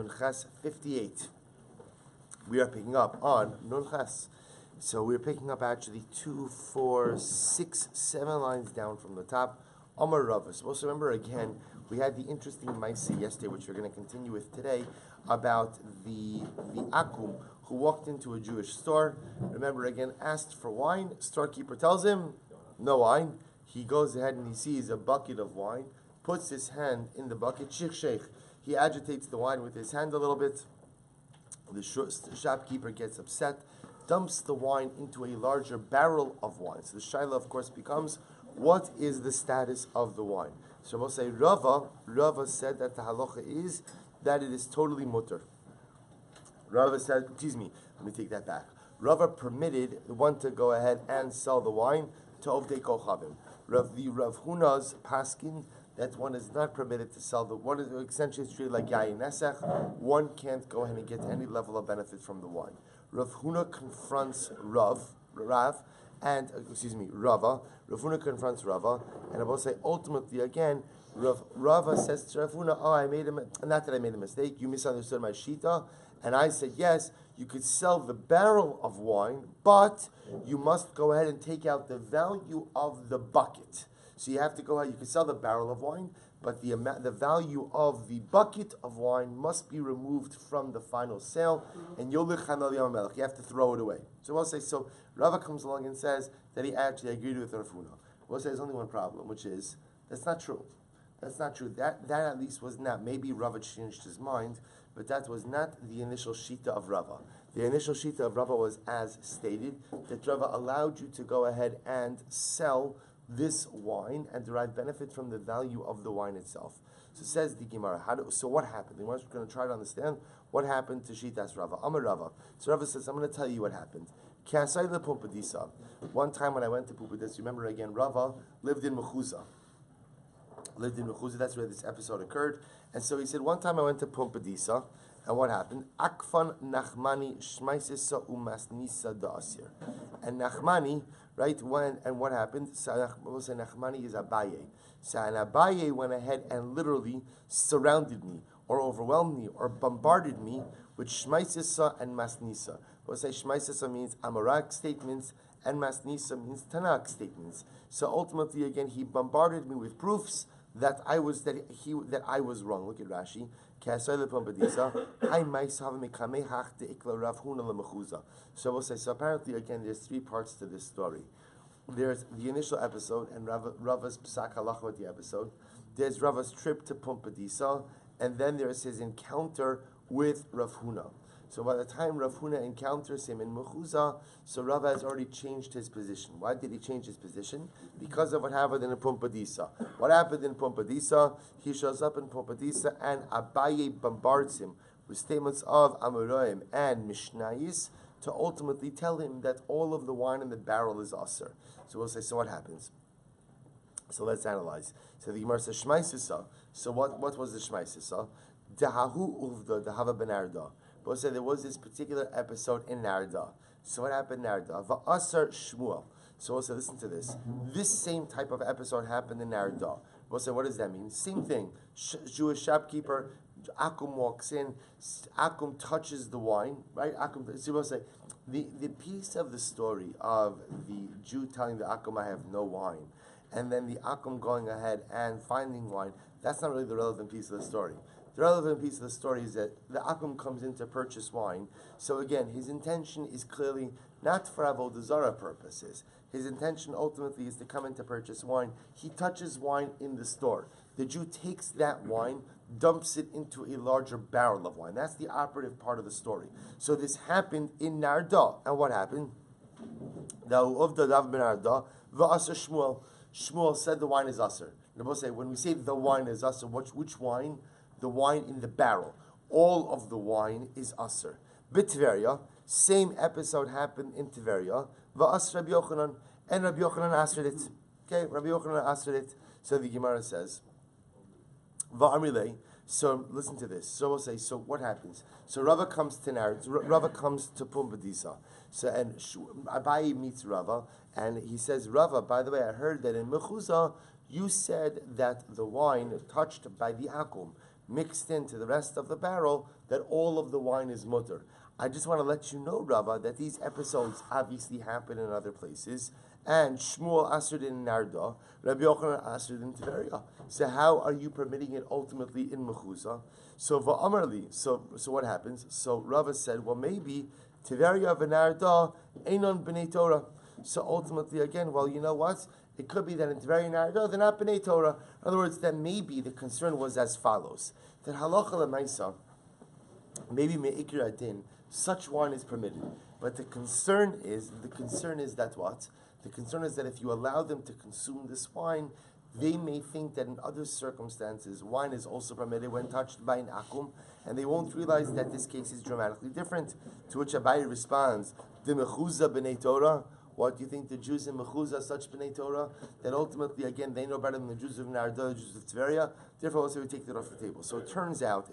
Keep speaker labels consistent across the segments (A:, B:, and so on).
A: Nun Ches 58. We are picking up on Nun Ches. So we're picking up actually 2, 4, 6, 7 lines down from the top. Amar Rava. So also remember again, we had the interesting Maisa yesterday, which we're going to continue with today, about the Akum who walked into a Jewish store. Remember again, asked for wine. Storekeeper tells him, no wine. He goes ahead and he sees a bucket of wine, puts his hand in the bucket, sheikh. He agitates the wine with his hand a little bit. The shopkeeper gets upset, dumps the wine into a larger barrel of wine. So the shaila, of course, becomes, what is the status of the wine? So we'll say Rava said that the halacha is that it is totally mutter. Rava said, let me take that back. Rava permitted one to go ahead and sell the wine to Ovdei Kochavim. The Rav Huna's paskin, that one is not permitted to sell the one, is essentially it's treated like yayin nesech. One can't go ahead and get any level of benefit from the wine. Rav Huna confronts Rava. Rav Huna confronts Rava, and I will say ultimately again, Rava says to Rav Huna, not that I made a mistake, you misunderstood my shita, and I said yes, you could sell the barrel of wine, but you must go ahead and take out the value of the bucket. So you have to go ahead, you can sell the barrel of wine, but the value of the bucket of wine must be removed from the final sale, and you have to throw it away. So we'll say, so Rava comes along and says that he actually agreed with Rav Huna. We'll say there's only one problem, which is, that's not true. That's not true. That at least was not, maybe Rava changed his mind, but that was not the initial shita of Rava. The initial shita of Rava was as stated, that Rava allowed you to go ahead and sell this wine and derive benefit from the value of the wine itself. So says the Gemara, so what happened? We're going to try to understand what happened to Shitas Rava. Amar Rava. So Rava says, I'm going to tell you what happened. One time when I went to Pumbedisa, remember again, Rava lived in Mechuzah. That's where this episode occurred. And so he said, one time I went to Pumbedisa, and what happened? Akfan Nachmani Shmaisisa Umasnisa Da'asir. And Nachmani, right, and what happened? So we'll say Nachmani is Abaye. So and Abaye went ahead and literally surrounded me, or overwhelmed me, or bombarded me with Shmaisisa and Masnisa. We'll say Shmaisisa means Amarak statements, and Masnisa means Tanakh statements. So ultimately, again, he bombarded me with proofs that I was wrong. Look at Rashi. So we'll say, so apparently again there's 3 parts to this story. There's the initial episode and Rava's psak halacha with the episode. There's Rava's trip to Pumbedisa, and then there's his encounter with Rav Huna. So by the time Rav Huna encounters him in Mechuzah, so Rava has already changed his position. Why did he change his position? Because of what happened in Pumbedisa. What happened in Pumbedisa? He shows up in Pumbedisa and Abaye bombards him with statements of Amoraim and Mishnayis to ultimately tell him that all of the wine in the barrel is aser. So we'll say, so what happens? So let's analyze. So the Gemara says, Shmaisisa. So what was the Shmaisisa? Dahahu uvda dahava ben arda. But say there was this particular episode in Narda. So what happened in Narda? Va'asar Shmuel. So we'll say, listen to this. This same type of episode happened in Narda. We'll say, what does that mean? Same thing. Jewish shopkeeper, Akum walks in, Akum touches the wine, right? Akum. So we'll say, the piece of the story of the Jew telling the Akum, I have no wine, and then the Akum going ahead and finding wine, that's not really the relevant piece of the story. The relevant piece of the story is that the Akum comes in to purchase wine. So again, his intention is clearly not for Avoda Zara purposes. His intention ultimately is to come in to purchase wine. He touches wine in the store. The Jew takes that wine, dumps it into a larger barrel of wine. That's the operative part of the story. So this happened in Narda. And what happened? Shmuel said the wine is aser. When we say the wine is aser, which wine? The wine in the barrel. All of the wine is aser. B'Tveria, same episode happened in Tveria. Va'as Rabbi Yochanan, and Rabbi Yochanan answered it. Okay, Rabbi Yochanan answered it. So the Gemara says, Va'amrilei. So listen to this. So we'll say, so what happens? So Rava comes to Pumbedisa. So and Abaye meets Rava, and he says, Rava, by the way, I heard that in Mechuzah you said that the wine touched by the Akum mixed into the rest of the barrel, that all of the wine is mutter. I just want to let you know, Rava, that these episodes obviously happen in other places. And Shmuel answered in Narda, Rabbi Yochanan answered in Tiberia. So how are you permitting it ultimately in Mechuza? So va'amarli. So what happens? So Rava said, well, maybe Tiberia v'Narda einon b'nei Torah. So ultimately, again, well, you know what? It could be that in Tiberia and Narda they're not b'nei Torah. In other words, that maybe the concern was as follows: that halacha l'maisa, maybe me'ikir adin, such wine is permitted, but the concern is that what? The concern is that if you allow them to consume this wine, they may think that in other circumstances, wine is also permitted when touched by an akum, and they won't realize that this case is dramatically different. To which Abai responds, "The mechuza b'nei Torah." What do you think the Jews in Mechuza are such b'nei Torah that ultimately, again, they know better than the Jews of Narda, the Jews of Tveria? Therefore, also we take that off the table. So it turns out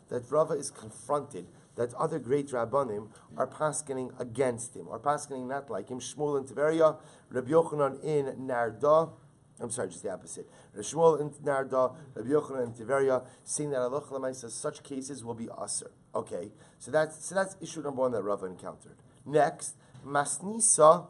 A: that Rava is confronted that other great Rabbanim are paskening against him, are paskening not like him. Shmuel in Tveria, Rabbi Yochanan in Narda. I'm sorry, just the opposite. Rabbi Shmuel in Narda, Rabbi Yochanan in Tveria, saying that Allah says such cases will be aser. Okay, so that's issue number one that Rava encountered. Next, Masnisa.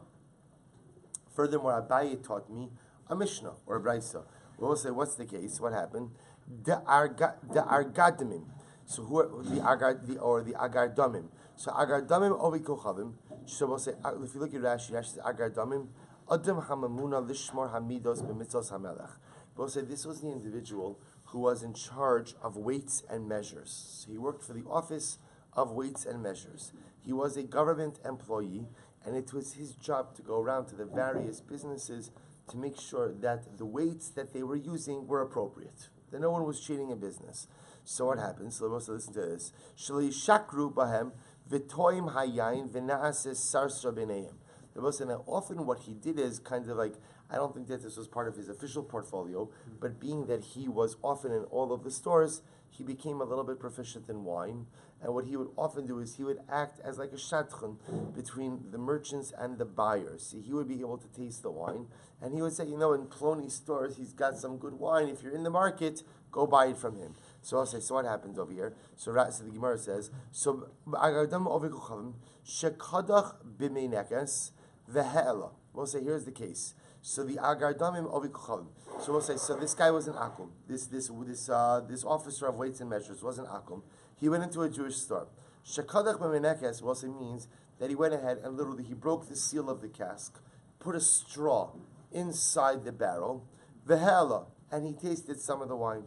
A: Furthermore, Abaye taught me a Mishnah or a Brisa. We'll say, what's the case? What happened? The Argadamim. So who are the Agardamim? So Agardamim ovi kochavim. So we'll say, if you look at Rashi, Rashi says Agardamim Adam Hamamuna Lishmor Hamidos B'Mitzos Hamelech. We'll say this was the individual who was in charge of weights and measures. So he worked for the office of weights and measures. He was a government employee, and it was his job to go around to the various businesses to make sure that the weights that they were using were appropriate, that no one was cheating in business. So what happens? So let's listen to this. Shali shakru bahem v'toim hayayin v'naases sarsra b'neim. Now, often what he did is kind of like, I don't think that this was part of his official portfolio, but being that he was often in all of the stores, he became a little bit proficient in wine. And what he would often do is he would act as like a shadchan between the merchants and the buyers. See, he would be able to taste the wine, and he would say, in Plony's stores, he's got some good wine. If you're in the market, go buy it from him. So I'll say, so what happens over here? So the Gemara says, so agardam ovikuchavim shekadach b'meinekas v'he'ela. We'll say, here's the case. So the agardamim ovikuchavim. So we'll say, so this guy was an akum. This officer of weights and measures was an akum. He went into a Jewish store. Shekadach b'meinekes also means that he went ahead and literally he broke the seal of the cask, put a straw inside the barrel, v'he'ela, and he tasted some of the wine.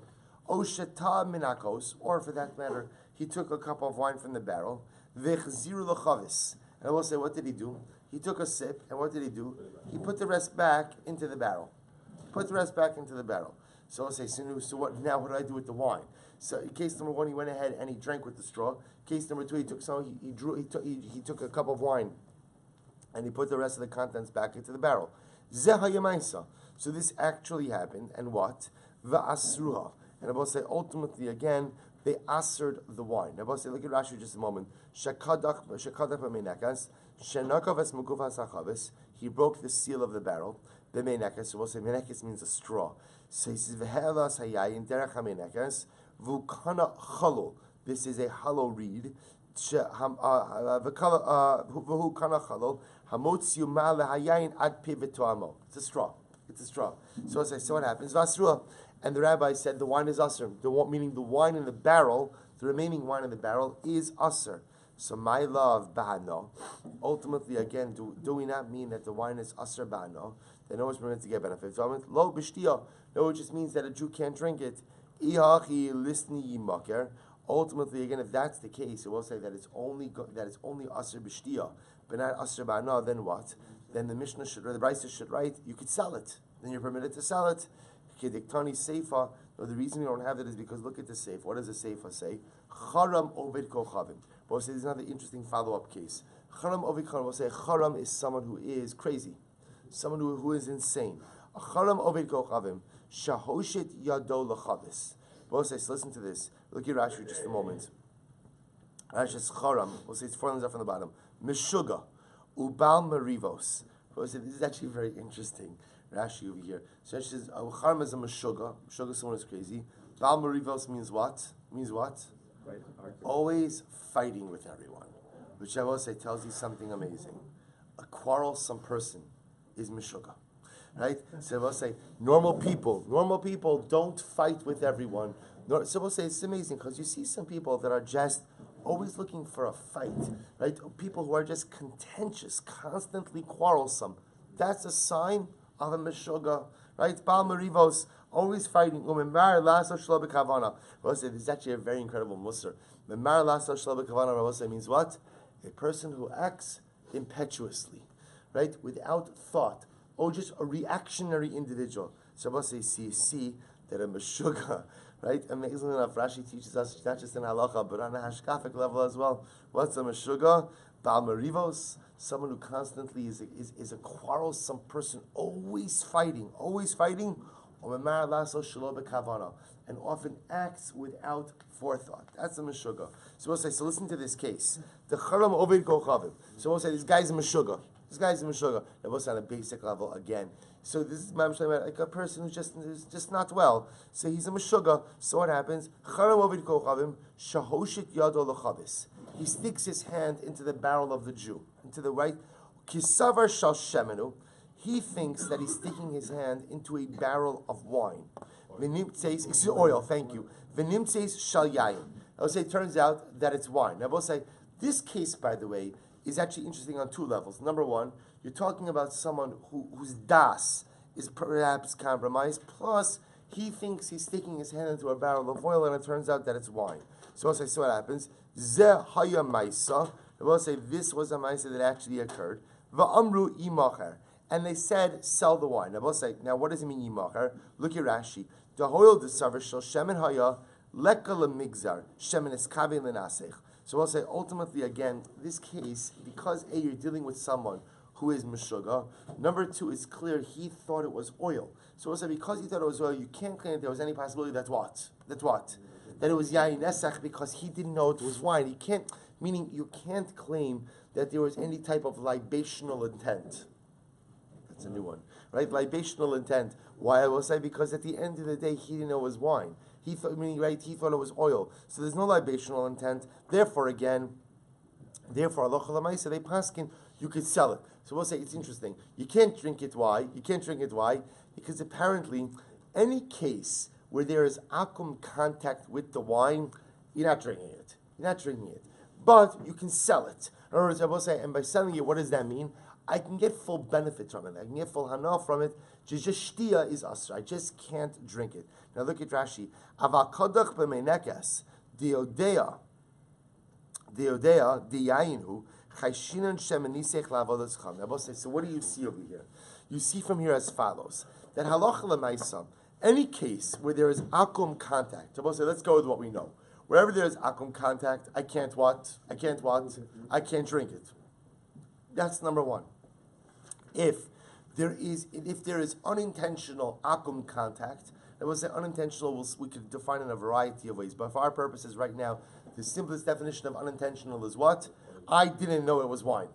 A: O sheta minakos, or for that matter, he took a cup of wine from the barrel, v'chziru l'chavis. And I will say, what did he do? He took a sip, and what did he do? He put the rest back into the barrel. So I'll say, so what? Now what do I do with the wine? So in case number one, he went ahead and he drank with the straw. Case number two, he took some. He took a cup of wine, and he put the rest of the contents back into the barrel. Zehayamaisa. So this actually happened, and what? Va'asruha. And I will say, ultimately, again, they asered the wine. I will say, look at Rashi just a moment. Shekadach b'meinekas, shenakav es mukufas hachavis. He broke the seal of the barrel. B'meinekas. So we'll say, meinekas means a straw. So he says, v'he'elas hayayin derech hameinekas, v'ukana chalul. This is a hollow reed. V'hu kana chalul. Hamotziu ma lehayayin ad pi v'toamo. It's a straw. So as I say, what happens? Vasruah. And the rabbi said the wine is aser. Meaning the wine in the barrel, the remaining wine in the barrel is aser. So my love, bahano. Ultimately, again, do we not mean that the wine is aser bahano? They know it's permitted to get benefits. So lo b'shtia. No, it just means that a Jew can't drink it. Ihachi lisni yimaker. Ultimately, again, if that's the case, it will say that it's only aser b'shtia, but not aser bahano. Then what? Then the Mishnah should, or the Brisa should write, you could sell it. Then you're permitted to sell it. Kediktani seifa. No, the reason we don't have it is because look at the seif. What does the seifa say? Charam oved kochavim. But we'll say there's another interesting follow-up case. Charam oved kochavim. We'll say charam is someone who is crazy, someone who is insane. Charam oved kochavim shahoshet yado lachavis. We'll say, so listen to this. Look at Rashi just a moment. Rashi says charam. We'll say it's 4 lines up from the bottom. Meshuga ubal marivos. We'll say this is actually very interesting. Rashi over here. So Rashi says, charam is a meshuga. Meshuga is someone who's crazy. Bal Marivos means what?
B: Right.
A: Always fighting with everyone. Which I will say tells you something amazing. A quarrelsome person is Meshuggah. Right? So I will say, normal people don't fight with everyone. So we'll say it's amazing because you see some people that are just always looking for a fight, right? People who are just contentious, constantly quarrelsome. That's a sign of a Meshuggah, right? Bal Marivos, always fighting. This is actually a very incredible musar. Means what? A person who acts impetuously, right? Without thought. Or just a reactionary individual. Shabbos says, see that a Meshuggah, right? Amazingly enough, Rashi teaches us not just in halacha, but on a hashkafic level as well. What's a Meshuggah? Bal Marivos, someone who constantly is a quarrelsome person, always fighting, and often acts without forethought. That's a Meshuggah. So we'll say, so listen to this case. The Charam Ovid Kochavim. So we'll say, this guy's a Meshuggah. That was on a basic level again. So this is like a person who's just not well. So he's a Meshuggah. So what happens? He sticks his hand into the barrel of the Jew, into the right. Kisavar shal shemenu. He thinks that he's sticking his hand into a barrel of wine. Oil, thank you. Shal yayin. I will say it turns out that it's wine. I will say this case, by the way, is actually interesting on two levels. Number one, you're talking about someone whose das is perhaps compromised, plus he thinks he's sticking his hand into a barrel of oil and it turns out that it's wine. So I'll say, so what happens? Zeh haya maisa. I will say this was a maisa that actually occurred. Va'amru imacher. And they said, sell the wine. I will say, now what does it mean imacher? Look at Rashi. Dahoil desaver shel shemen haya leka lemigzar shemen eskabe lenasech. So I'll say, ultimately, again, this case, because A, you're dealing with someone who is Meshuggah. Number two, it's clear he thought it was oil. So I'll say, because he thought it was oil, you can't claim that there was any possibility that what? That it was yayin nesach because he didn't know it was wine. Meaning you can't claim that there was any type of libational intent. That's a new one, right? Libational intent. Why I will say? Because at the end of the day, he didn't know it was wine. He thought it was oil. So there's no libational intent. Therefore, Allah Lamaisa, they paskin, you could sell it. So we'll say it's interesting. You can't drink it. Why? Because apparently, any case where there is akum contact with the wine, you're not drinking it. But you can sell it. In other words, I will say, and by selling it, what does that mean? I can get full benefit from it. I can get full hana from it. Just shtia is asr. I just can't drink it. Now look at Rashi. Avakodach b'meinekes diodea diyayinu chayshinan shemenisech la'avodas cham. Now both say, so what do you see over here? You see from here as follows, that halacha l'maisa, any case where there is akum contact, so both say, let's go with what we know. Wherever there is akum contact, I can't drink it. That's number one. If there is unintentional akum contact, I will say unintentional, we could define in a variety of ways, but for our purposes right now, the simplest definition of unintentional is what? I didn't know it was wine.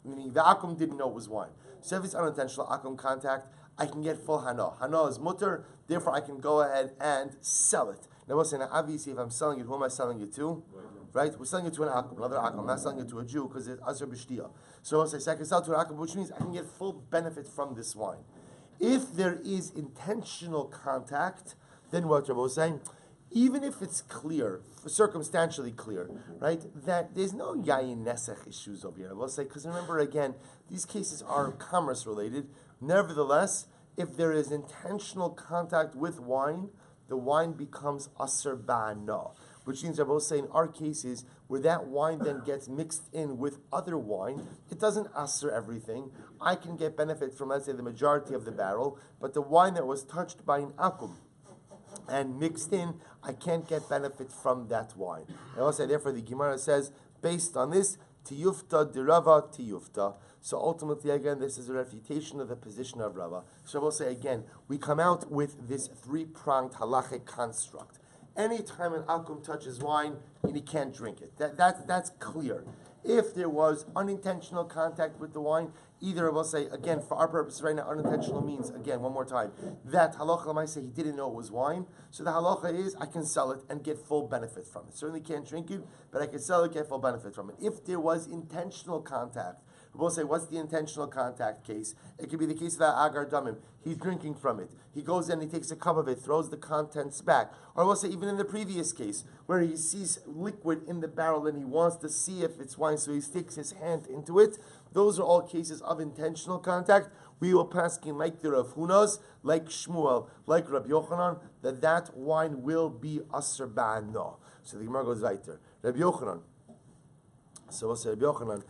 A: Meaning the akum didn't know it was wine. So if it's unintentional akum contact, I can get full hana. Hana is mutter, therefore I can go ahead and sell it. Now we'll say, now obviously if I'm selling it, who am I selling it to? Right? We're selling it to an akum, another akum. I'm not selling it to a Jew because it's asr b'shtiya. So I'll say, so I can sell to an akum, which means I can get full benefit from this wine. If there is intentional contact, then what Rabbi was saying, even if it's clear, circumstantially clear, right, that there's no yayin nesech issues over here. I will say, because remember again, these cases are commerce related. Nevertheless, if there is intentional contact with wine, the wine becomes asr ba'ana. Which means, I will say, in our cases, where that wine then gets mixed in with other wine, it doesn't asr everything. I can get benefit from, let's say, the majority of the barrel, but the wine that was touched by an akum and mixed in, I can't get benefit from that wine. I will say, therefore, the Gemara says, based on this, tiyufta dirava tiyufta. So ultimately, again, this is a refutation of the position of Rava. So I will say, again, we come out with this three-pronged halachic construct. Anytime an akum touches wine, he can't drink it. That's clear. If there was unintentional contact with the wine, either we'll say, again, for our purposes right now, unintentional means, again, one more time, that halacha might say he didn't know it was wine. So the halacha is, I can sell it and get full benefit from it. Certainly can't drink it, but I can sell it, get full benefit from it. If there was intentional contact, we'll say, what's the intentional contact case? It could be the case of that agar damim. He's drinking from it. He goes in, he takes a cup of it, throws the contents back. Or we'll say, even in the previous case, where he sees liquid in the barrel and he wants to see if it's wine, so he sticks his hand into it. Those are all cases of intentional contact. We will pass in like the Rav Hunas, like Shmuel, like Rabbi Yochanan, that wine will be aser ba'ano. So the Gemara goes weiter. Rabbi Yochanan. So we'll say Rabbi Yochanan.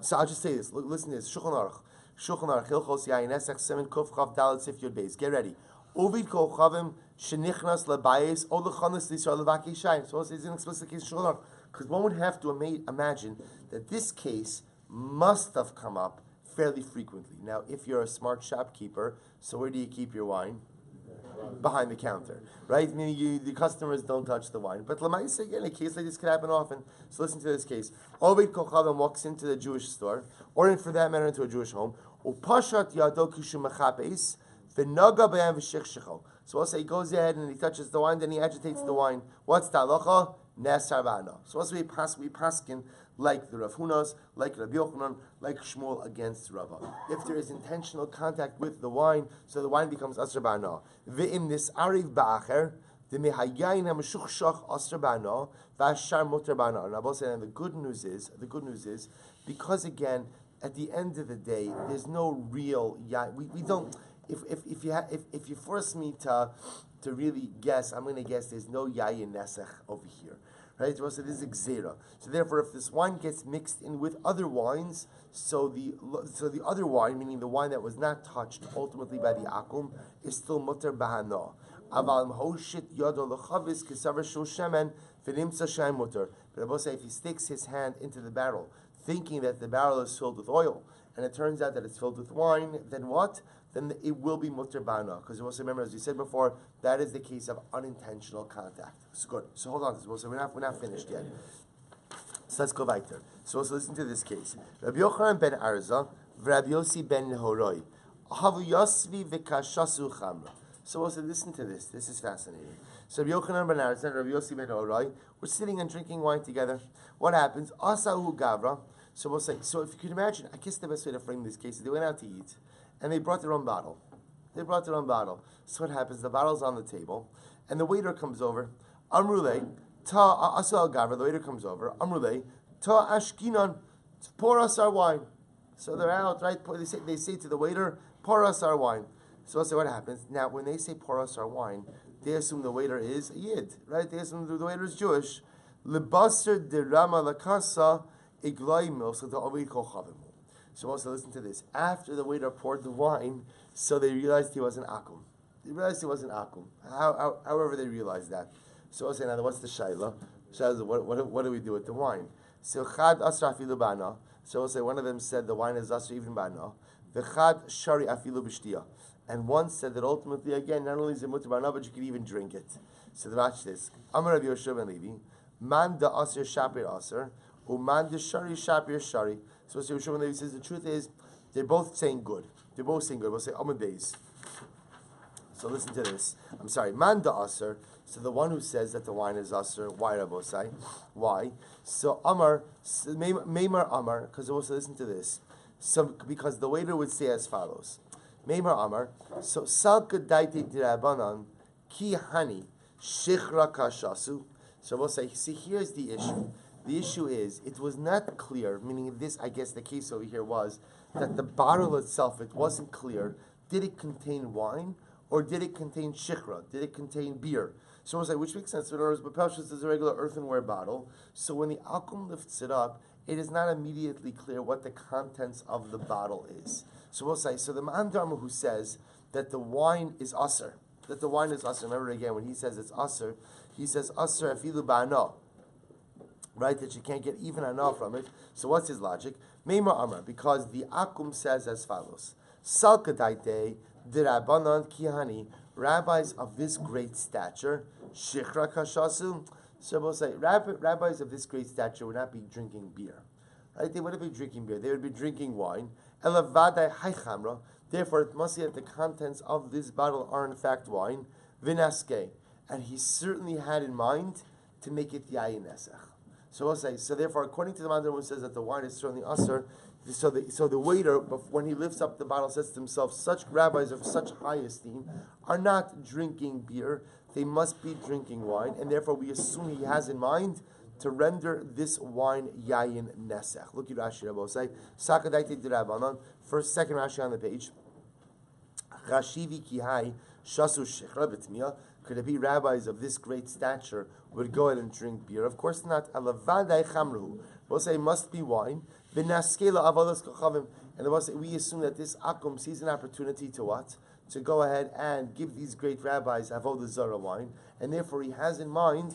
A: So I'll just say this. Listen to this. Shulchan Aruch Hilchos Yayin Esach Semen Kuf Chav Dalet Sif Yud Beis. Get ready. Ovid Kol Chavim Shenichnas Lebayis O Lechanas L'Yisrael Levaki Shayin. So it's an explicit case of Shulchan Aruch, because one would have to imagine that this case must have come up fairly frequently. Now, if you're a smart shopkeeper, so where do you keep your wine? Behind the counter, right? Meaning the customers don't touch the wine. But Lamaisa, again, a case like this could happen often. So listen to this case. Ovid Kochavim walks into the Jewish store, or for that matter, into a Jewish home. Upashat yado kishu mechapes v'naga b'yam v'shechshecho. So also he goes ahead and he touches the wine, then he agitates the wine. What's the halacha? Nesar ba'ano. So also we paskin like the Rav Hunas, like Rabbi Yochanan, like Shmuel against Rava. If there is intentional contact with the wine, so the wine becomes asr ba'ana. Ve'im nis'ariv ba'acher, the mehayayin ha'meshuchshach asr ba'ana, v'ashar muter ba'ana. Now, both say, and the good news is, because again, at the end of the day, there's no real we don't. If you force me to really guess, I'm going to guess there's no yayin nesach over here. Right? So this is Zara. So therefore, if this wine gets mixed in with other wines, so the other wine, meaning the wine that was not touched ultimately by the akum, is still mutter bahana. Aval hoshit yado lechavis kesaver shul shemen v'nimtza shayin mutter. But I will say, if he sticks his hand into the barrel, thinking that the barrel is filled with oil, and it turns out that it's filled with wine, then what? Then it will be mutter bana. Because you also remember, as we said before, that is the case of unintentional contact. So good. So hold on. So we're not finished yet. So let's go weiter. So also listen to this case. Rabbi Yochanan ben Arza, Rabbi Yossi ben Horoi, Havu Yosvi v'kashasu chamra. So also listen to this. This is fascinating. So Rabbi Yochanan ben Arza and Rabbi Yossi ben Horoi, we're sitting and drinking wine together. What happens? Asahu gavra. So we'll say. So if you could imagine, I guess the best way to frame this case is they went out to eat. And they brought their own bottle. So what happens? The bottle's on the table, and the waiter comes over. Amrule, ta asal gavra. The waiter comes over. Amrule, ta ashkinon. Pour us our wine. So they're out, right? They say to the waiter, pour us our wine. So what happens? Now, when they say pour us our wine, they assume the waiter is a Yid, right? They assume the waiter is Jewish. Lebasser de rama lakasa igloimil. So the ovid kol chavim. So also listen to this. After the waiter poured the wine, so they realized he wasn't akum. However they realized that. So also now, what's the shayla? What do we do with the wine? So chad asra afilu bana. So also one of them said the wine is asra even bana. V'chad shari afilu b'shtiya. And one said that ultimately, again, not only is it mutter bana, but you could even drink it. So watch this. Amar Rabbi Yoshua ben Levi, man da asr shapir asr, uman da shari shapir shari. So Yoshua ben Levi says the truth is they're both saying good. We'll say Amar Beis. So listen to this. I'm sorry. Man da asr. So the one who says that the wine is asr. Why Rabosai? Why? So Amar, Meimar Amar. Because also listen to this. So because the waiter would say as follows. Meimar Amar. So Salka daite dirabanan ki hani shichra kashasu. So we'll say. See, here's the issue. The issue is, it was not clear, meaning this, I guess the case over here was, that the bottle itself, it wasn't clear, did it contain wine, or did it contain shichra, did it contain beer? So I was like, which makes sense, in other words, Bapelshus is a regular earthenware bottle, so when the akum lifts it up, it is not immediately clear what the contents of the bottle is. So we'll say, so the Ma'an Dharma who says that the wine is aser, remember again, when he says it's aser, he says aser afilu ba'ano, right, that you can't get even enough from it. So what's his logic? Meimar Amar, because the Akum says as follows: Salkadaite dirabanan kihani, rabbis of this great stature, shichra kashasu. So we'll say rabbis of this great stature would not be drinking beer. right? They wouldn't be drinking beer. They would be drinking wine. Elavadai haichamra. Therefore, it must be that the contents of this bottle are in fact wine. Vinaske. And he certainly had in mind to make it yayin nesach. So we'll say, so therefore, according to the Mandar who says that the wine is certainly usher, so the waiter, when he lifts up the bottle, says to himself, such rabbis of such high esteem are not drinking beer, they must be drinking wine, and therefore we assume he has in mind to render this wine yayin nesach. Look at Rashi Rabbi say, Sakadaiti Dirabanan, second Rashi on the page. Rashivi kihai shasu shechra b'tmiya. Could it be rabbis of this great stature would go ahead and drink beer? Of course not. Alavadai chamru. We'll say it must be wine. V'naskela avodas kochavim. And we'll say we assume that this akum sees an opportunity to what? To go ahead and give these great rabbis avoda Zara wine, and therefore he has in mind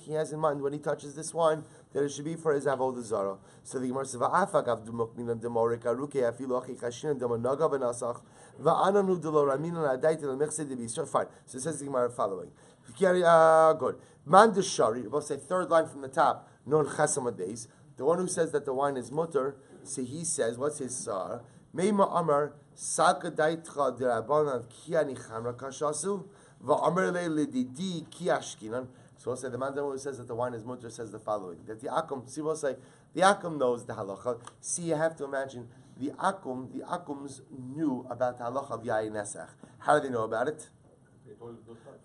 A: when he touches this wine that it should be for his avoda Zara. So the Gemara says, "Va'afagav dumokminan demorik aruke afilu achi chashin demonaga benasach va'ananu deloraminan adaitel mechse debis." Fine. So it says the Gemara following. Good. Man deshari. We'll say third line from the top. Non chasam days. The one who says that the wine is mutter. So he says, what's his sar? Meima Amar Sakadaitcha Dirabanan Kiani Chamra Kashasu Va'amar Ledidi Kiashkinan. So we'll say the man who says that the wine is mutter says the following: that the Akum, see, we'll say the Akum knows the halacha. See, you have to imagine the Akums knew about the halacha of Yayin Nesach. How do they know about it?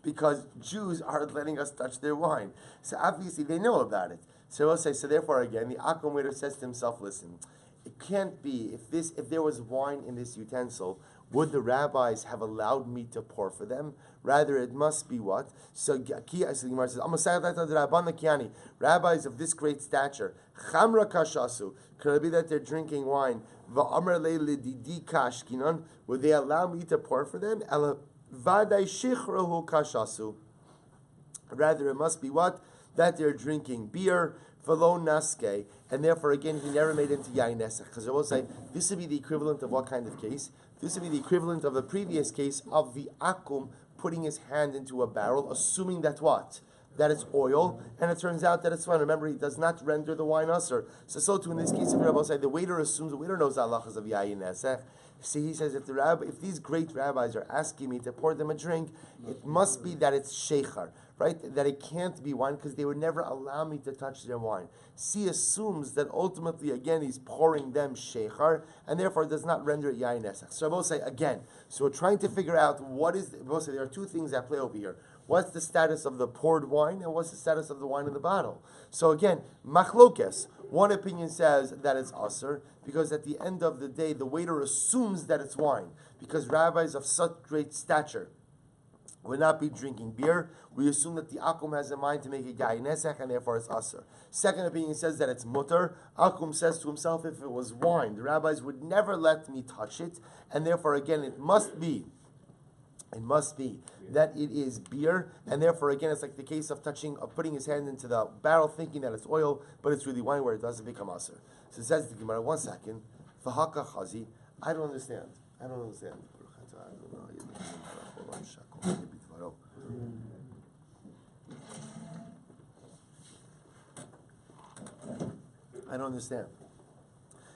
A: Because Jews aren't letting us touch their wine. So obviously they know about it. So we'll say, so therefore again, the Akum waiter says to himself, listen, it can't be, if there was wine in this utensil, would the rabbis have allowed me to pour for them? Rather, it must be what? So the Gemara says, rabbis of this great stature, chamra kashasu, could it be that they're drinking wine? Would they allow me to pour for them? Rather, it must be what? That they're drinking beer. V'lo naske, and therefore again he never made into yayin nesach. Because I will say this would be the equivalent of what kind of case? This would be the equivalent of the previous case of the akum putting his hand into a barrel, assuming that what? That it's oil, and it turns out that it's wine. Remember, he does not render the wine usher. So too in this case of Rabbi say the waiter assumes the waiter knows the halachas of yayin nesach. See, he says if these great rabbis are asking me to pour them a drink, it must be that it's sheikhar, right? That it can't be wine because they would never allow me to touch their wine. See, assumes that ultimately again he's pouring them sheikhar and therefore does not render it yayin nesach. So I will say again. So we're trying to figure out what is. We'll say there are two things at play over here. What's the status of the poured wine and what's the status of the wine in the bottle? So again, machlokes. One opinion says that it's aser because at the end of the day, the waiter assumes that it's wine because rabbis of such great stature would not be drinking beer. We assume that the akum has in mind to make it yayin nesach and therefore it's aser. Second opinion says that it's mutter. Akum says to himself, if it was wine, the rabbis would never let me touch it, and therefore again it must be that it is beer, and therefore again it's like the case of putting his hand into the barrel thinking that it's oil, but it's really wine where it doesn't become aser. So it says the Gemara, 1 second, V'haka chazi, I don't understand. I don't understand.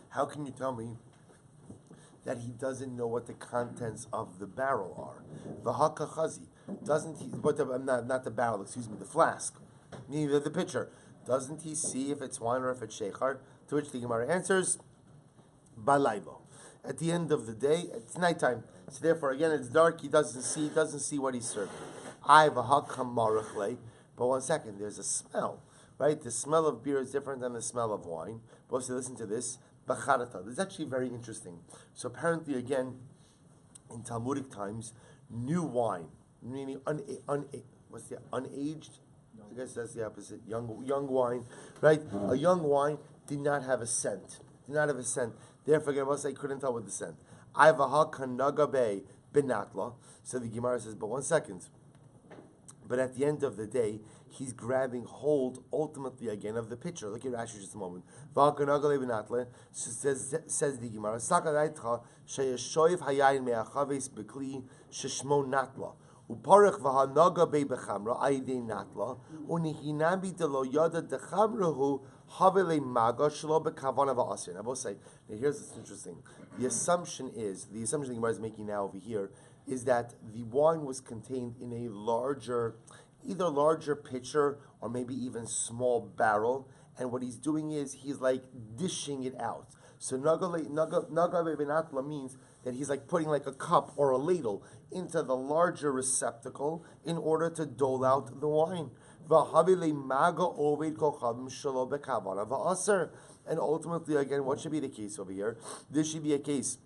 A: How can you tell me that he doesn't know what the contents of the barrel are? V'haka chazi, doesn't he? But not the barrel. Excuse me, the flask, neither the pitcher. Doesn't he see if it's wine or if it's sheikhar? To which the Gemara answers, balaylo. At the end of the day, it's nighttime. So therefore, again, it's dark. He doesn't see what he's serving. But 1 second, there's a smell, right? The smell of beer is different than the smell of wine. But also, listen to this. Bacharata. This is actually very interesting. So apparently, again, in Talmudic times, new wine, meaning unaged? I guess that's the opposite. Young wine, right? A young wine did not have a scent. Therefore, I couldn't tell with the scent. So the Gemara says, but 1 second. But at the end of the day, he's grabbing hold ultimately again of the pitcher. Look at Rashi just a moment. Says the Gemara, Uparach v'hanaga be bechamra ayidei natla unihinami de lo yada dechamrahu havele maga shlo bekavana va'asir. Now, I will say, now here's what's interesting. The assumption the Gemara is making now over here is that the wine was contained in a either larger pitcher or maybe even small barrel, and what he's doing is he's like dishing it out. So naga benatla means that he's like putting like a cup or a ladle into the larger receptacle in order to dole out the wine. And ultimately, again, what should be the case over here? This should be a case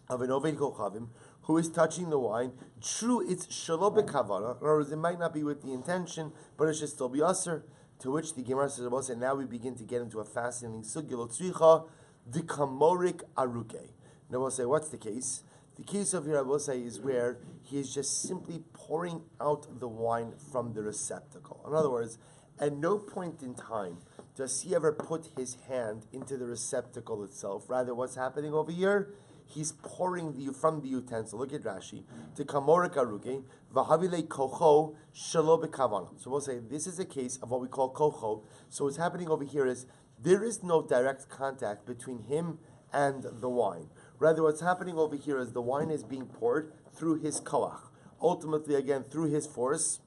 A: of an Oved Kochavim who is touching the wine. True, it's Shelo Bekavana, or it might not be with the intention, but it should still be Aser. To which the Gemara says, and now we begin to get into a fascinating sugya, Tzricha Dikamorik Aruke. Now we'll say, what's the case? The case of here, I will say, is where he is just simply pouring out the wine from the receptacle. In other words, at no point in time does he ever put his hand into the receptacle itself. Rather, what's happening over here? He's pouring from the utensil. Look at Rashi. Dikamorik Aruke v'havile kocho shelo bekavana. So we'll say this is a case of what we call kocho. So what's happening over here is there is no direct contact between him and the wine. Rather, what's happening over here is the wine is being poured through his koach. Ultimately, again, through his force.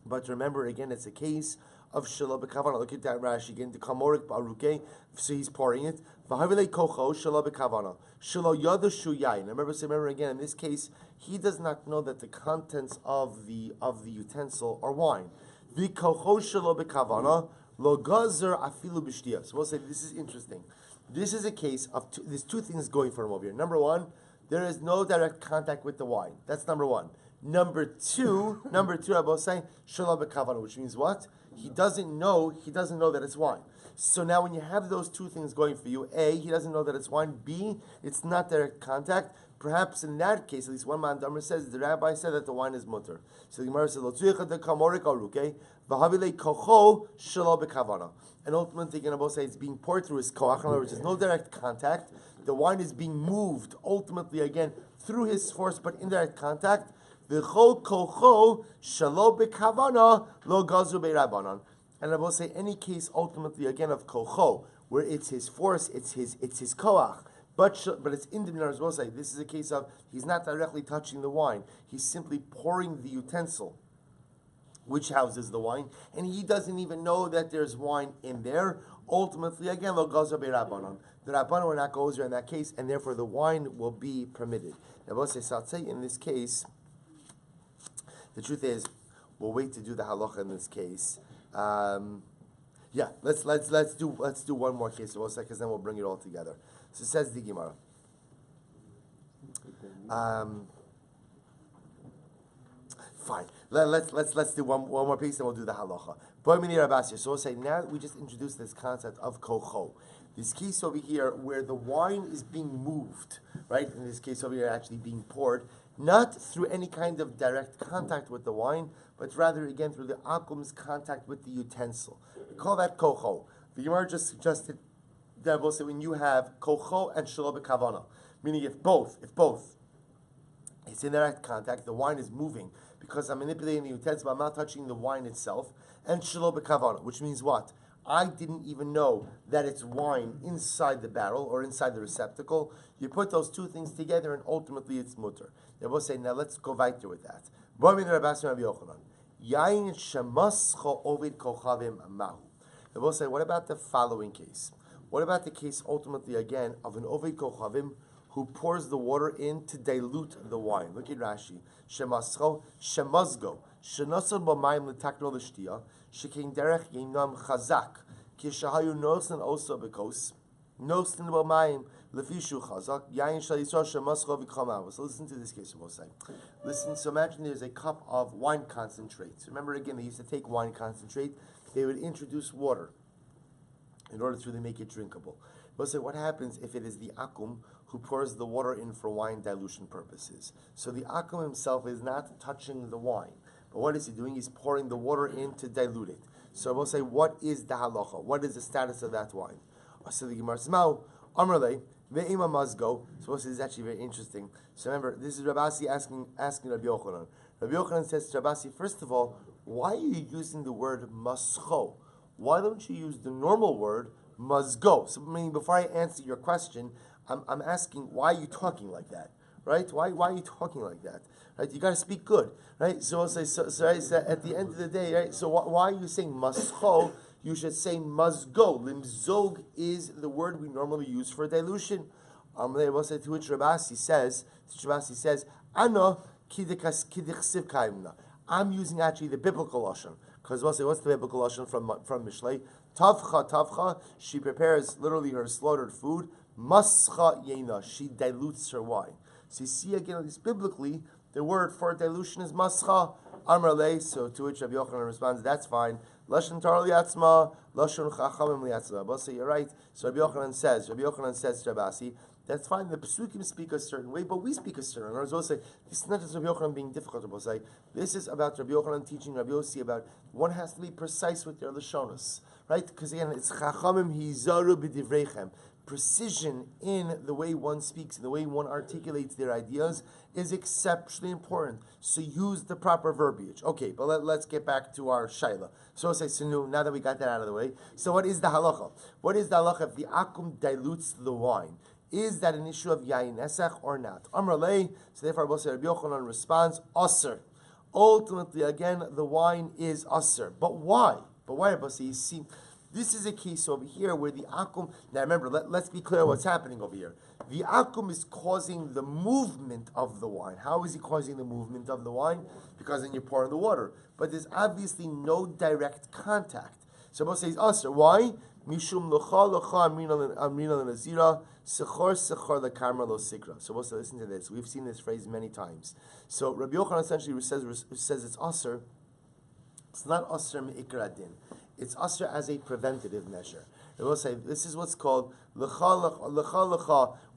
A: But remember, again, it's a case of shelo bekavana. Look at that Rashi again. The kamorik baruke. So he's pouring it. V'havile kocho shelo bekavana. Shelo yada shuyayin. Remember again. In this case, he does not know that the contents of the utensil are wine. The kocho shelo bekavana lo gazer afilu b'shtiya. So we'll say this is interesting. This is a case of there's two things going for him over here. Number one, there is no direct contact with the wine. That's number one. Number two, I will say shelo bekavana, which means what? He doesn't know that it's wine. So now when you have those two things going for you, A, he doesn't know that it's wine, B, it's not direct contact. Perhaps in that case, at least one man Damar says, the rabbi said that the wine is mutter. So the Gemara says, and ultimately, again, I will say it's being poured through his koach, in other words, there's no direct contact. The wine is being moved, ultimately, again, through his force, but indirect contact. And I will say any case ultimately again of kocho, where it's his force, it's his koach, but it's individual as well. Say this is a case of he's not directly touching the wine; he's simply pouring the utensil, which houses the wine, and he doesn't even know that there's wine in there. Ultimately, again, lo gazer be'rabbanon. The rabbanon will not gozer in that case, and therefore the wine will be permitted. I will say, in this case. The truth is, we'll wait to do the halacha in this case. Let's do one more case because then we'll bring it all together. So it says the Gemara. Fine. Let's do one more piece, and we'll do the halacha. So we'll say now we just introduced this concept of kocho. This case over here where the wine is being moved, right? In this case over here, actually being poured. Not through any kind of direct contact with the wine, but rather again through the akum's contact with the utensil. We call that kocho. The Gemara just suggested that we'll say when you have kocho and shelo bekavana, meaning if both, it's in direct contact, the wine is moving because I'm manipulating the utensil, I'm not touching the wine itself, and shelo bekavana, which means what? I didn't even know that it's wine inside the barrel or inside the receptacle. You put those two things together and ultimately it's mutter. They will say, now let's go weiter with that. They will say, what about the following case? What about the case ultimately again of an Oved Kochavim who pours the water in to dilute the wine? Look at Rashi. Shemascho, shemazgo, shenosel b'mayim l'takno l'shtiya, shekein derech yinam chazak, kishahayu nosen also bekos, nosen b'mayim lefishu chazak, yain shal yisrael shemascho v'kamav. So listen to this case, we'll say. Listen, so imagine there's a cup of wine concentrate. So remember again, they used to take wine concentrate, they would introduce water in order to really make it drinkable. We'll say, what happens if it is the akum who pours the water in for wine dilution purposes? So the akum himself is not touching the wine, but what is he doing? He's pouring the water in to dilute it. So we'll say, what is the halacha? What is the status of that wine? So the Gemara says, Amrle, ve'ima mazgo. So this is actually very interesting. So remember, this is Rabasi asking Rabbi Yochanan. Rabbi Yochanan says to Rabasi, first of all, why are you using the word mascho? Why don't you use the normal word mazgo? So meaning, before I answer your question, I'm asking, why are you talking like that? Right? Why are you talking like that? Right? You got to speak good, right? So I'll say, so at the end of the day, right? So why are you saying mascho? You should say mazgo. Limzog is the word we normally use for dilution. To which Rabasi says, Ana kidichsiv kaimna. I'm using actually the biblical lashon, because we'll say, what's the biblical lashon from Mishlei? Tavcha. She prepares literally her slaughtered food. Mascha yena. She dilutes her wine. So you see again, at least biblically, the word for dilution is mascha. Amrle. So to which Rabbi Yochanan responds, that's fine. Lashon tar liatzma, lashon chachamim liatzma. But say you're right. So Rabbi Yochanan says to Rabasi, that's fine. The Pesukim speak a certain way, but we speak a certain way. We'll say this is not just Rabbi Yochanan being difficult. We'll say this is about Rabbi Yochanan teaching Rabbi Yossi about one has to be precise with their lashonos, right? Because again, it's chachamim hizaru b'divreichem. Precision in the way one speaks, in the way one articulates their ideas, is exceptionally important. So use the proper verbiage. Okay, but let's get back to our shaila. So I'll say, now that we got that out of the way, so what is the halacha? What is the halacha if the akum dilutes the wine? Is that an issue of yayin esach or not? Amralei, so therefore Rabbi Yochanan responds, aser. Ultimately, again, the wine is aser. But why? Rabbi? You see, this is a case over here where the akum. Now remember, let's be clear what's happening over here. The akum is causing the movement of the wine. How is he causing the movement of the wine? Because then you pour in the water. But there's obviously no direct contact. So Rabbi says, "Aser." Why? Mishum locha amrina l'nazira sechor lekarma lo sikra. So we'll listen to this. We've seen this phrase many times. So Rabbi Yochanan essentially says it's aser. It's not aser me'ikra din. It's aser as a preventative measure. They will say this is what's called lecha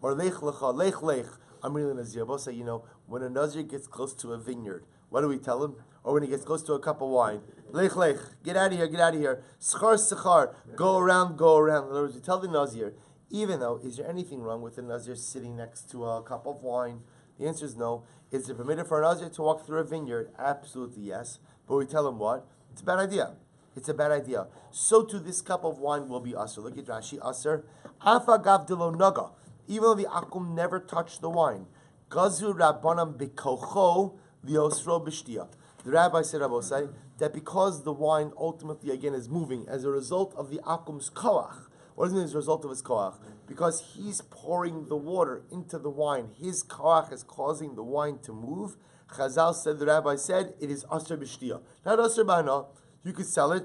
A: or lech lech. Amrina l'nazira. We'll say, when a nazir gets close to a vineyard, what do we tell him? Or when he gets close to a cup of wine, lech, get out of here. Schar, go around. In other words, we tell the nazir, even though, is there anything wrong with the nazir sitting next to a cup of wine? The answer is no. Is it permitted for a nazir to walk through a vineyard? Absolutely yes. But we tell him what? It's a bad idea. So too, this cup of wine will be aser. Look at Rashi, aser. Afa gav delo naga. Even though the akum never touched the wine. Gazu rabbanam bekocho liosro b'shtia. The rabbi said, that because the wine ultimately again is moving as a result of the akum's koach. What does it mean as a result of his koach? Because he's pouring the water into the wine. His koach is causing the wine to move. Chazal said, the rabbi said, it is aser b'shtia. Not aser b'ana. You could sell it,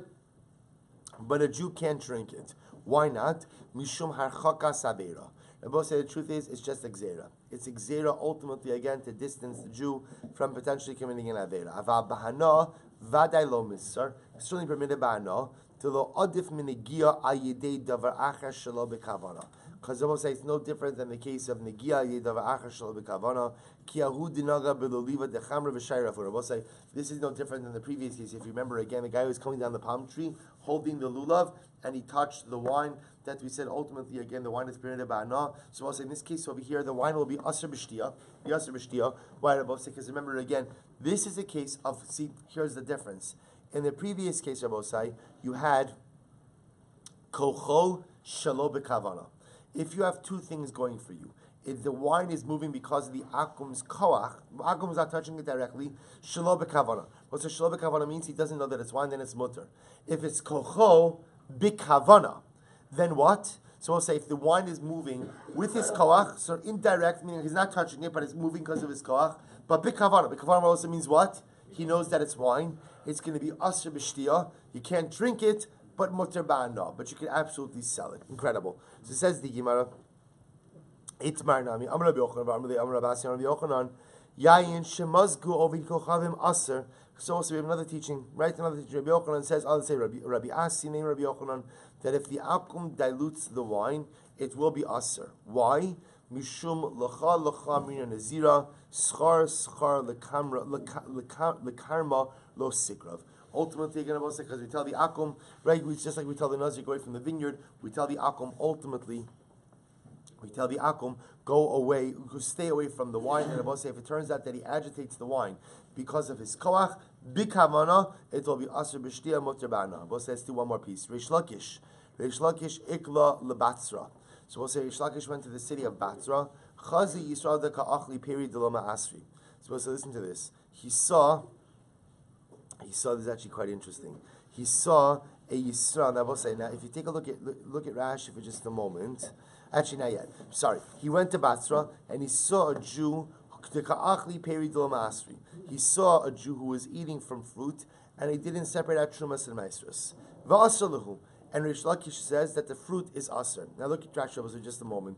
A: but a Jew can't drink it. Why not? Mishum harchaka sabera. Rabbi said the truth is, it's just exera. It's exera ultimately again to distance the Jew from potentially committing an avera. Ava bahana vaday lo misar. It's certainly permitted bahana to lo adif minigia ayidei davar acher shelo bekavana. Because Rabbi says it's no different than the case of negia ayidei davar acher shelo bekavana. Ki ahu dinaga beloliva dechamra v'shayra. Rabbi say this is no different than the previous case. If you remember again, the guy who was coming down the palm tree holding the lulav and he touched the wine. That we said ultimately again the wine is permitted by anah. So I'll say in this case over here the wine will be aser b'shtia. Why Rabbi say? Because remember again, this is a case of here's the difference. In the previous case, Rabbi say you had kocho shelo bekavana. If you have two things going for you, if the wine is moving because of the akum's koach, akum is not touching it directly, shelo bekavana. What's a shelo bekavana means? He doesn't know that it's wine, then it's mutter. If it's kocho bekavana, then what? So we'll say if the wine is moving with his koach, so indirect, meaning he's not touching it, but it's moving because of his koach. But bikavana also means what? He knows that it's wine. It's going to be aser b'shtia. You can't drink it, but mutter ba'ana. But you can absolutely sell it. Incredible. So it says the Gemara, Itmar nami, Amar Rabbi Yochanan, Amar Rabbi Yochanan, Yayin shemazgu over kochavim aser. So also we have another teaching, right? Another teaching. Rabbi Yochanan says, I'll say Rabbi Asi, name Rabbi Yochanan, that if the akum dilutes the wine, it will be aser. Why? Mishum lecha mina nazira schar lekarma lo sikrav. Ultimately, again, because we tell the akum, right? It's just like we tell the nazir go away from the vineyard. We tell the akum ultimately We tell the akum, go away, stay away from the wine. And Rabbi say, if it turns out that he agitates the wine because of his koach, bikavana, it will be asr b'shtia muter ba'ana. Rabbi says, do one more piece. Reish Lakish ikla lebatzra. So we'll say Reish Lakish went to the city of Batzra. Chazi Yisrael de ka'achli peri de loma asri. So we'll say, listen to this. He saw, this is actually quite interesting. He saw a Yisrael. Now we'll say, now if you take a look at Rashi for just a moment. Actually, not yet. Sorry. He went to Batzra and he saw a Jew. He saw a Jew who was eating from fruit and he didn't separate out Trumas and Maestros. And Reish Lakish says that the fruit is aser. Now look at Rashi for just a moment.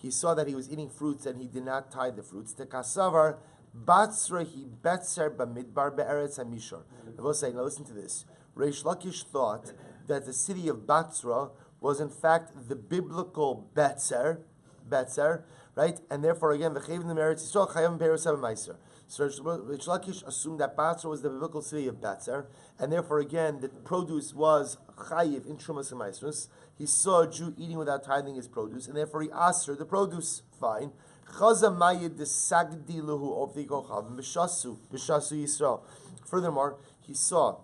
A: He saw that he was eating fruits and he did not tie the fruits. The kasavar Batzra he betzer b'midbar be'eretz hamishor. I will say, now listen to this. Reish Lakish thought that the city of Batzra was in fact the biblical Betzer, right? And therefore, again, the Chayim Eretz Yisrael Chayim Peros Meiser. So Reish Lakish assumed that Batzra was the biblical city of Betzer, and therefore, again, the produce was Chayiv in Trumas and Meisrus. He saw a Jew eating without tithing his produce, and therefore he asked her the produce. Fine. Furthermore, he saw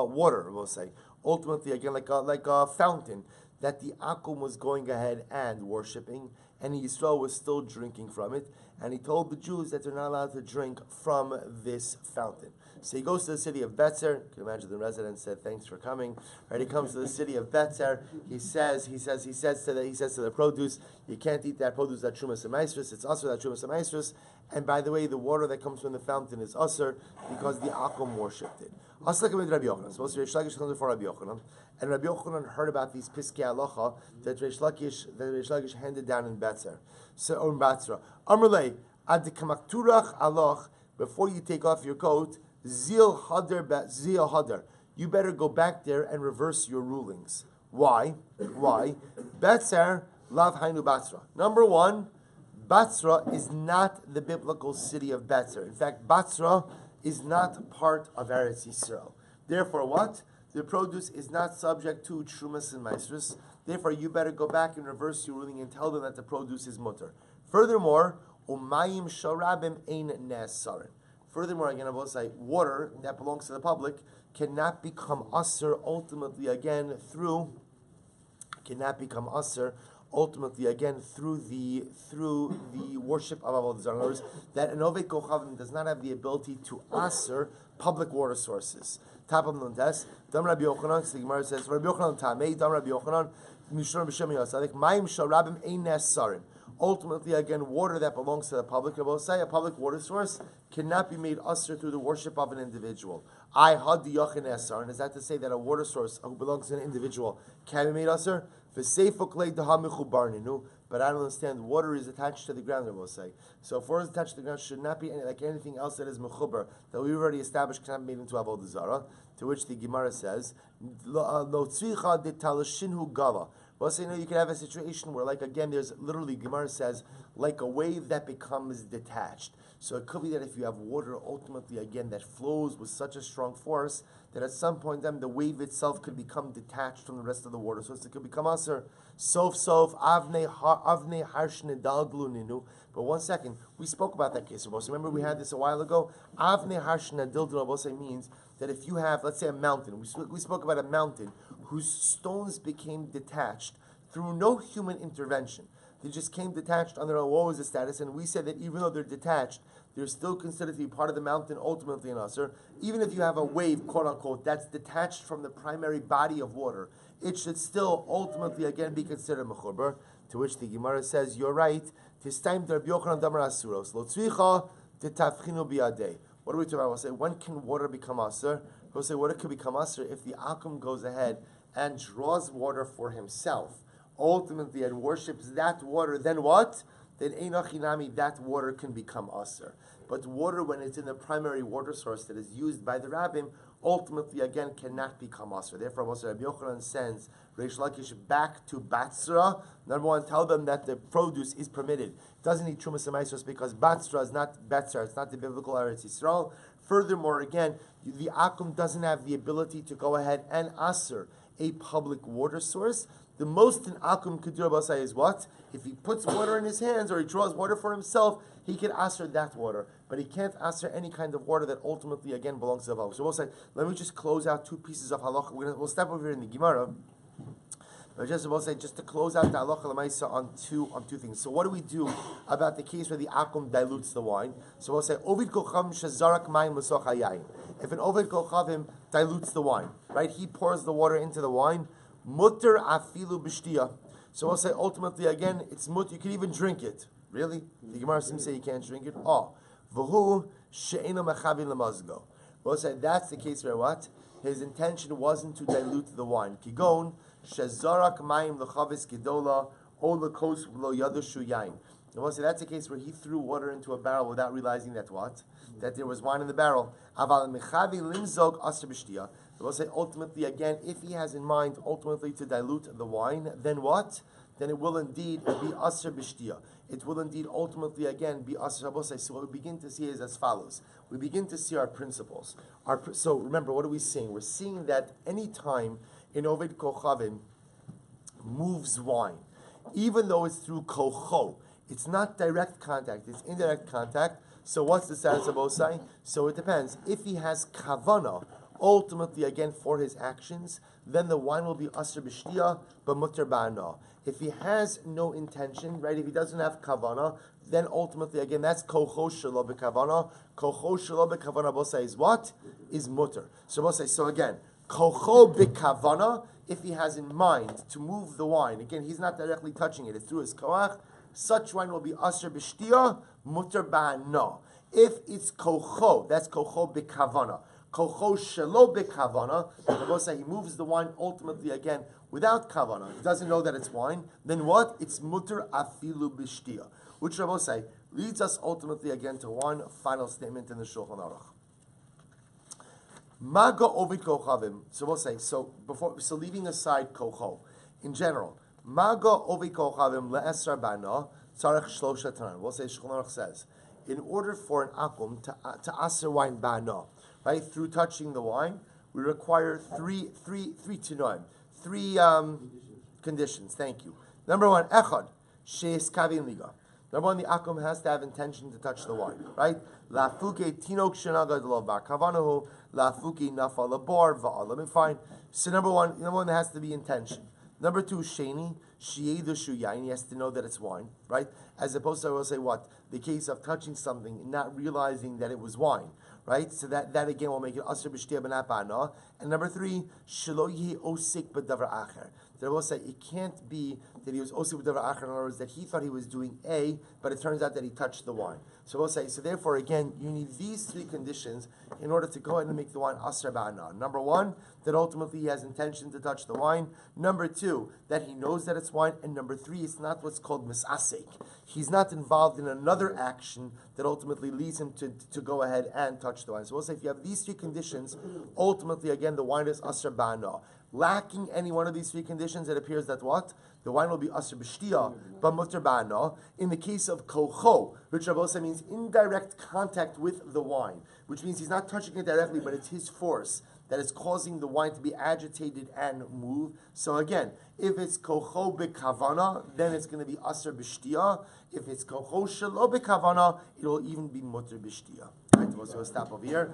A: water, we'll say, ultimately again like a fountain that the Akum was going ahead and worshipping, and Yisrael was still drinking from it, and he told the Jews that they're not allowed to drink from this fountain. So he goes to the city of Betzer. You can imagine the resident said, "Thanks for coming." Right? He comes to the city of Betzer. He says to the produce, "You can't eat that produce, that Trumas and Maestros. It's usher, that Trumas and Maestros. And by the way, the water that comes from the fountain is usher because the Akum worshipped it." So Rabbi Lakish comes before Rabbi Yochanan, and Rabbi Yochanan heard about these piskei halacha that Reish Lakish handed down in Betzer, or in Batzra. Amrlei ad kamakturach aloch. Before you take off your coat, zil hadar. You better go back there and reverse your rulings. Why? Betzer lav hainu Batzra. Number one, Batzra is not the biblical city of Betzer. In fact, Batzra is not part of Eretz Yisrael. Therefore, what? The produce is not subject to Trumas and Maestros. Therefore, you better go back and reverse your ruling and tell them that the produce is mutter. Furthermore, umayim sharabim ein nesarin. Furthermore, again, I will say, water that belongs to the public cannot become usher ultimately again through the worship of Avoda Zara. In other words, that an Oved Kochavim does not have the ability to answer public water sources. Top of Nuntes, Dam Rabbi Yochanan, the Gemara says, Rabbi Yochanan Tamei, Dam Rabbi Yochanan, Mishra B'Shem Yosadik, Mayim Sharabim Ein Nesarim. Ultimately, again, water that belongs to the public, I will say, a public water source cannot be made usher through the worship of an individual. I had the Yachin Esar, and is that to say that a water source who belongs to an individual can be made usher? But I don't understand. Water is attached to the ground, I will say. So if water is attached to the ground, should not be like anything else that is mechubar, that we already established cannot be made into Avoda Zara, to which the Gemara says, Lo tzricha de talashinhu gala. Well, so, you can have a situation where, like, again, there's literally, Gemara says, like a wave that becomes detached. So it could be that if you have water, ultimately, again, that flows with such a strong force, that at some point then the wave itself could become detached from the rest of the water. So it could become aser. Avne harshne dalglu ninu. But 1 second, we spoke about that case. Remember we had this a while ago? Avne harshne dildru means that if you have, let's say, a mountain, we spoke about a mountain whose stones became detached through no human intervention. They just came detached on their own. What was the status? And we said that even though they're detached, they're still considered to be part of the mountain, ultimately in Asr. Even if you have a wave, quote unquote, that's detached from the primary body of water, it should still ultimately again be considered mechubar. To which the Gemara says, you're right. Tis time to Rabbi Yochanan damar asuros. Lo tzricha tetavchinu biyadei. What are we talking about? We'll say, when can water become Asr? We'll say, water could become Asr if the Akum goes ahead and draws water for himself, ultimately, and worships that water, then what? Then Einachinami, that water can become Asr. But water, when it's in the primary water source that is used by the Rabbim, ultimately, again, cannot become Asr. Therefore, Rabbi Yochanan sends Reish Lakish back to Batzra. Number one, tell them that the produce is permitted. It doesn't need Trumas and Maestros because Batzra is not Betzar, it's not the biblical Eretz Yisrael. Furthermore, again, the Akum doesn't have the ability to go ahead and Asr a public water source, the most an akum could do Rabbi is what? If he puts water in his hands or he draws water for himself, he can answer that water. But he can't answer any kind of water that ultimately again belongs to the Havah. So we'll say, let me just close out two pieces of halacha. We'll step over here in the Gemara. But just to close out the halacha l'maisa on two things. So what do we do about the case where the akum dilutes the wine? So we'll say ovid kochavim shezarak mayim l'soch hayayin. If an ovid kochavim dilutes the wine, right? He pours the water into the wine. Mutter afilu b'shtiya. So we'll say ultimately again it's mutter. You can even drink it. Really? The Gemara seems to say you can't drink it. V'hu she'eno mechavin l'mazgo. We'll say that's the case where what? His intention wasn't to dilute the wine. Kigon shezarak mayim l'chavis gedola o l'kos lo yadushu yain. And we'll say that's a case where he threw water into a barrel without realizing that what? That there was wine in the barrel. Aval mechavi limzog aser b'shtiya. We'll say ultimately again, if he has in mind ultimately to dilute the wine, then what? Then it will indeed be aser b'shtiya. It will indeed ultimately again be aser. So what we begin to see is as follows. We begin to see our principles. So remember, what are we seeing? We're seeing that any time an Oved Kochavim moves wine, even though it's through kocho, it's not direct contact, it's indirect contact. So what's the status of Osai? So it depends. If he has kavana, ultimately again for his actions, then the wine will be asr b'shtiya, but mutter ba'ana. If he has no intention, right, if he doesn't have kavana, then ultimately again that's kocho shelo b'kavana. Kocho shelo b'kavana Osai is what? Is mutter. So Osai, so again, kocho b'kavana, if he has in mind to move the wine, again he's not directly touching it, it's through his koach, such wine will be asr b'shtiya, mutter ba'ana. If it's kocho, that's kocho b'kavana. Kocho shelo b'kavana, the say he moves the wine ultimately again without kavana. He doesn't know that it's wine. Then what? It's mutter afilu b'shtiya, which Rabbi say leads us ultimately again to one final statement in the Shulchan Aruch. Maga ovid kochavim. So we'll say so leaving aside kocho in general. Maga ovid kochavim le'esrar bana tzarech shlosha tanan. We'll say Shulchan Aruch says in order for an akum to aser wine bana, right, through touching the wine, we require three conditions. Thank you. Number one, echad sheis kavin liga. Number one, the akum has to have intention to touch the wine, right? Lafuke tinok shenagad lo bar kavanahu lafuke nafal labar va'alam. Fine. So number one, there has to be intention. Number two, sheni sheyedushu yain. He has to know that it's wine, right? As opposed to I will say what the case of touching something and not realizing that it was wine. Right, so that again will make it asr b'shtiya b'nat ba'ana. And number three, shelo yehi osik b'davar acher. That will say it can't be that he was osik b'davar acher. In other words, that he thought he was doing A, but it turns out that he touched the wine. So we'll say, so therefore again, you need these three conditions in order to go ahead and make the wine asr ba'ana. Number one, that ultimately he has intention to touch the wine. Number two, that he knows that it's wine. And number three, it's not what's called misasek. He's not involved in another action that ultimately leads him to go ahead and touch the wine. So we'll say if you have these three conditions, ultimately again the wine is asr ba'ana. Lacking any one of these three conditions, it appears that what? The wine will be asr b'shtiya, but mutter ba'ana. In the case of kocho, which Rabbi means indirect contact with the wine, which means he's not touching it directly, but it's his force that is causing the wine to be agitated and move. So again, if it's kocho b'kavana, then it's going to be asr b'shtiya. If it's kocho shelo b'kavana, it will even be mutter b'shtiya. Right, so we'll stop over here.